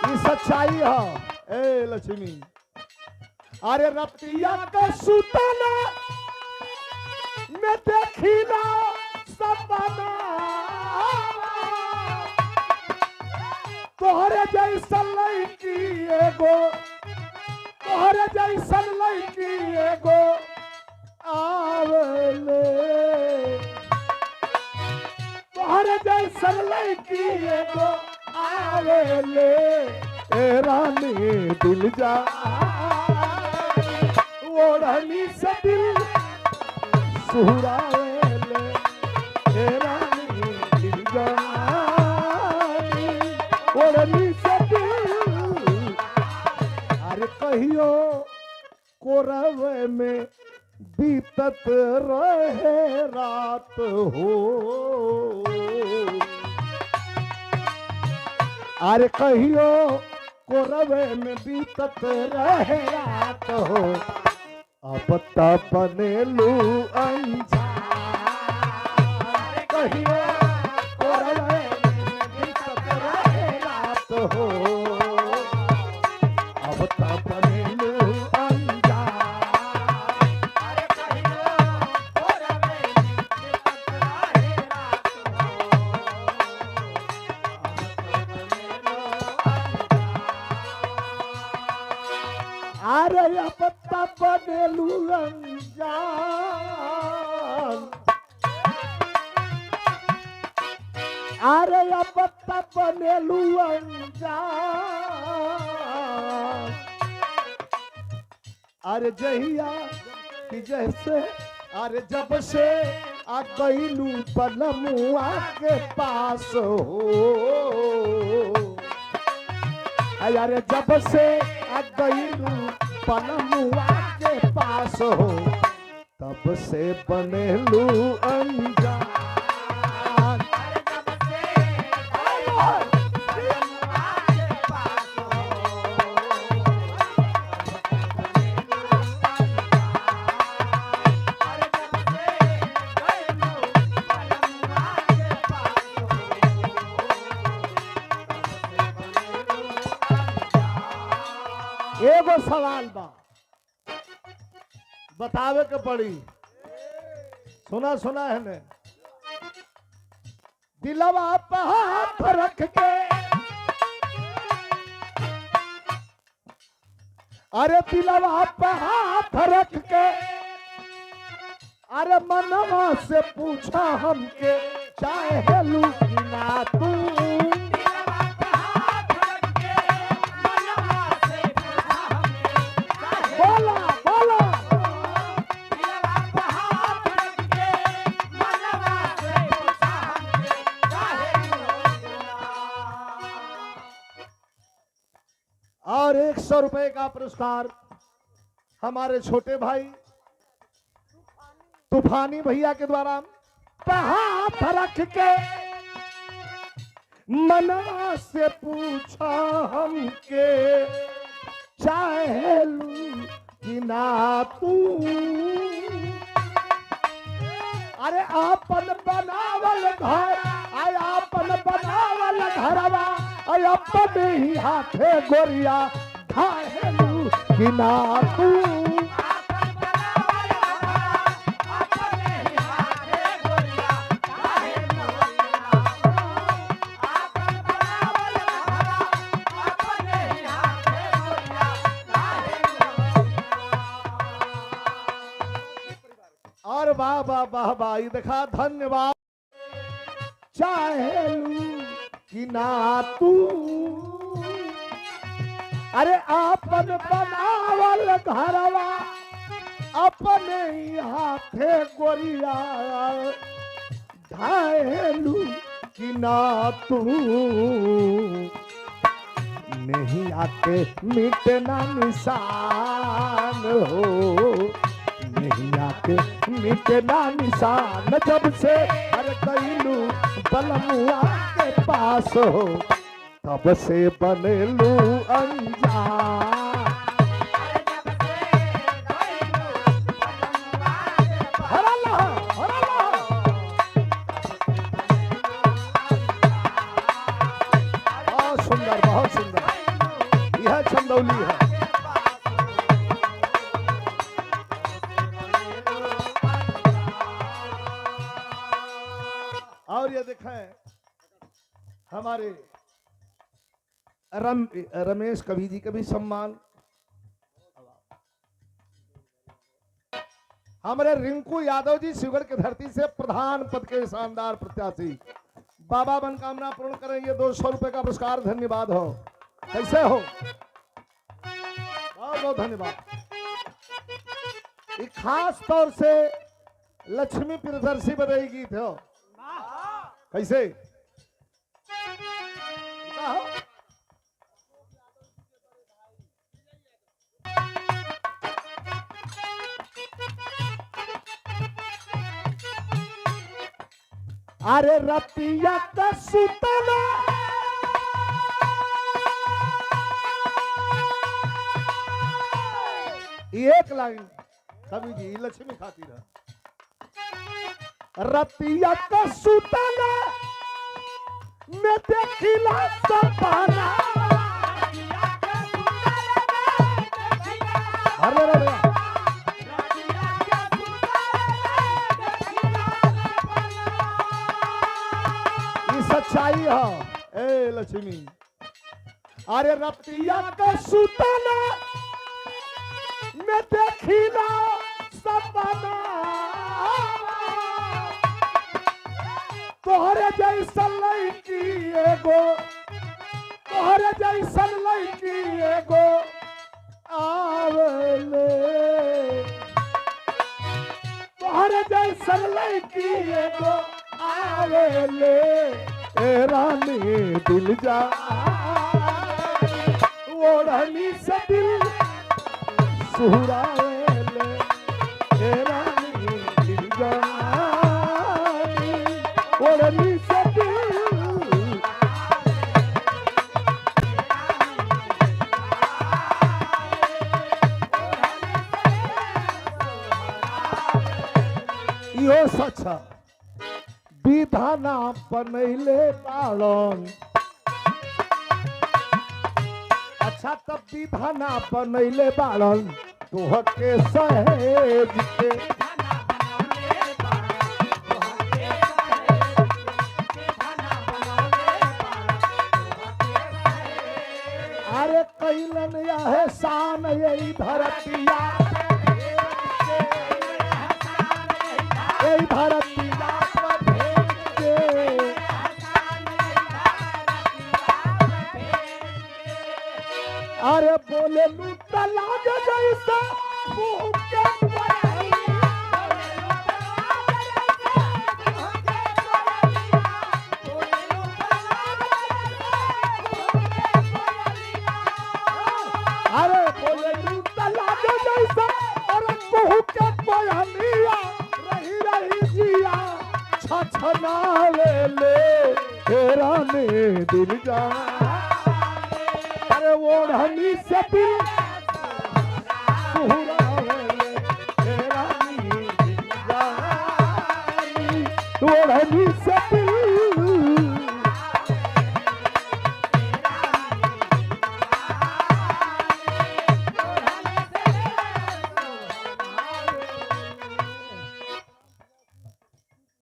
ये सच्चाई है ए लक्ष्मी। अरे रतिया के सुतला में देखिला सपना तोहरे जैसन लड़की एगो तोहरे जैसन लड़की एगो आवले तोहरे जैसन लड़की एगो आवले ए रानी दिल जा ओढ़नी से दिल सुरावेले ए रानी दिल जा ओढ़नी से दिल। अरे कहियो कोरवे में बीतत रहे रात हो अरे कहियो कोरवे में बीतत रहे रात हो अब तब बनेलू अनजान कहियो कोरवे में बीतत रहे रात हो अब तब बनेलू अरे पत्ता बनेलू अनजान अरे पत्ता बनेलू अनजान अरे जहिया कि जैसे अरे जब से आ गईलू बनमुआ के पास हो अरे जब से आ गईलू बनमुआ के पास हो तब से बनेलू अनजान एगो सवाल बा बतावे के पड़ी सुना सुना है ने दिलवा पे हाथ रख के अरे दिलवा पे हाथ रख के अरे मनवा से पूछा हमके चाहे लू कि ना तू और 100 रुपए का पुरस्कार हमारे छोटे भाई तूफानी भैया के द्वारा हाथ रख के मनवा से पूछा हमके चाहे लू कि ना तू अरे आपन बनावल घर आय आपन बनावल घरवा अय अपने ही हाथे गोरिया घायलू कि ना तू और वाह वाह वाह वाह ये देखा धन्यवाद चाहे लू कि ना तू अरे आपन बनावल घरवा अपने ही हाथे गोरिया ढालू कि ना तू नहीं आके मिटना निशान हो नहीं आके मिटना निशान जब से हर कैलू बलमुआ के पास हो तब से बनेलू अनजान बहुत सुंदर बहुत सुंदर। बसौली है। और ये देखें हमारे रमेश कवि जी का भी सम्मान, हमारे रिंकू यादव जी शिवगढ़ की धरती से प्रधान पद के शानदार प्रत्याशी, बाबा मनोकामना पूर्ण करेंगे। 200 रुपए का पुरस्कार, धन्यवाद हो। कैसे हो, बहुत बहुत धन्यवाद। एक खास तौर से लक्ष्मी प्रियदर्शी बधाई गीत हो। कैसे अरे रतिया का सुतना एक लाइन कवि जी लक्ष्मी खातिर, रतिया का सुतना मैं देखिला सपना। ये सच्चाई है ए लक्ष्मी। अरे रतिया का सुतना मैं देखिला सपना, तोहरे जैसन लड़की एगो, तोहरे जैसन लड़की एगो आवेले, तोहरे जैसन लड़की एगो आवेले, ए रानी दिल जा ओढ़नी से दिल सुरावेले, ए रानी दिल जा ओढ़नी से दिल। यो सच विधाना बनैले बालन, अच्छा तब विधाना बनैले बालन तोहके सहेज के। अरे कैलन यह शान यही धरतिया, यही धरतिया पर भेज के। अरे बोले लूटा लाग जैसा मुँह के अरे बोले लूटा लाग जैसा और मुँह के कोयलिया रही रही जिया छछनावे ले, तेरा ने दिल जा। अरे ओढ़नी से दिल सुरावेले, तेरा नी दिल जा, ओढ़नी से दिल